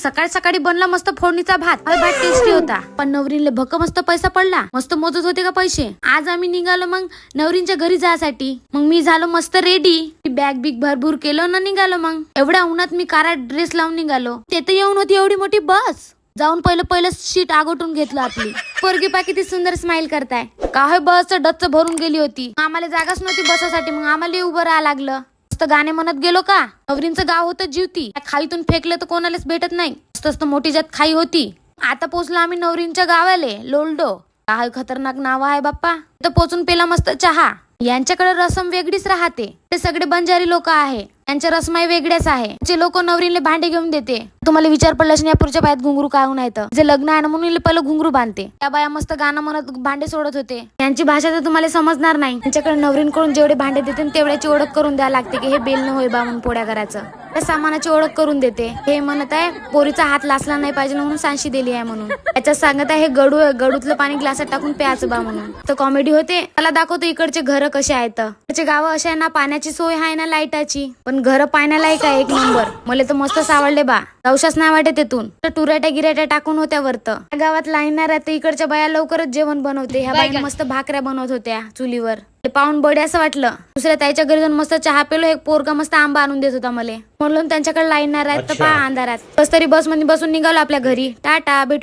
सकाळी सकाळी बनला मस्त फोडणीचा भात. भात टेस्टी होता, पण नवरीला भक्क मस्त पैसा पडला. मस्त मोजत होते का पैसे. आज आम्ही निघालो मग नवरींच्या घरी जायसाठी. मग मी झालो मस्त रेडी, बॅग बिग भरभूर केलं ना निघालो. मग एवढ्या उन्हात मी काळा ड्रेस लावून निघालो. ते तर येऊन होती एवढी मोठी बस. जाऊन पहिलं शीट आगोटून घेतलं आपली. पोरगी पा किती सुंदर स्माइल करताय. काय बसचं डच भरून गेली होती. आम्हाला जागाच नव्हती बसासाठी. मग आम्हाला उभं राहावं लागलं. मस्त गाणे म्हणत गेलो का. नवरींचं गाव होतं जीवती. खाईतून फेकलं तर कोणालाच भेटत नाही. मस्त मोठी जात खाई होती. आता पोचलो आम्ही नवरींच्या गावाले लोल्डो. काय खतरनाक नाव आहे बाप्पा. तर पोचून पेला मस्त चहा. यांच्याकडे रसम वेगळीच राहते. ते सगळे बंजारी लोक आहे. त्यांच्या रसमाई वेगळ्याच आहे. जे लोक नवरीले भांडे घेऊन देते. तुम्हाला विचार पडला या पुढच्या पायात घुंगरू काढून आहे तर जे लग्न आहे ना म्हणून पहिलं घुंगरू बांधते. त्या बाया मस्त गाणं म्हणत भांडे सोडत होते. यांची भाषा तर तुम्हाला समजणार नाही. त्यांच्याकडे नवरींकडून जेवढे भांडे देते तेवढ्याची ओळख करून द्यावी लागते की हे बेल न होय बा म्हणून पोळ्या करायचं. त्या सामानाची ओळख करून देते. हे म्हणत आहे पोरीचा हात लासला नाही पाहिजे म्हणून सांशी दिली आहे म्हणून. त्याच्यात सांगत आहे हे गडू आहे, गडूतलं पाणी ग्लासात टाकून प्यायचं बा म्हणून. तर कॉमेडी होते. मला दाखवतो इकडचे घर कसे आहेत. इकडचे गावं असे आहे ना, पाण्याची सोय आहे ना लाईटाची, पण घर पाण्याला आहे एक नंबर. मला तर मस्तच आवडले बा. जाऊशाच नाही वाटत तिथून. तर टुराट्या गिराट्या टाकून होत्या वरत. गावात लाईनणार आहे तर इकडच्या बाया लवकरच जेवण बनवते. ह्या बाईने मस्त भाकऱ्या बनवत होत्या चुलीवर. ते पाहून बडे असं वाटलं. दुसऱ्या त्याच्या घरी जाऊन मस्त चहा पेलो. एक पोरगा मस्त आंबा आणून देत होता मला. म्हणून त्यांच्याकडे लाईनणार आहेत तर पहा अंधारात. बस तरी बस मध्ये बसून निघालो आपल्या घरी. टाटा भेट.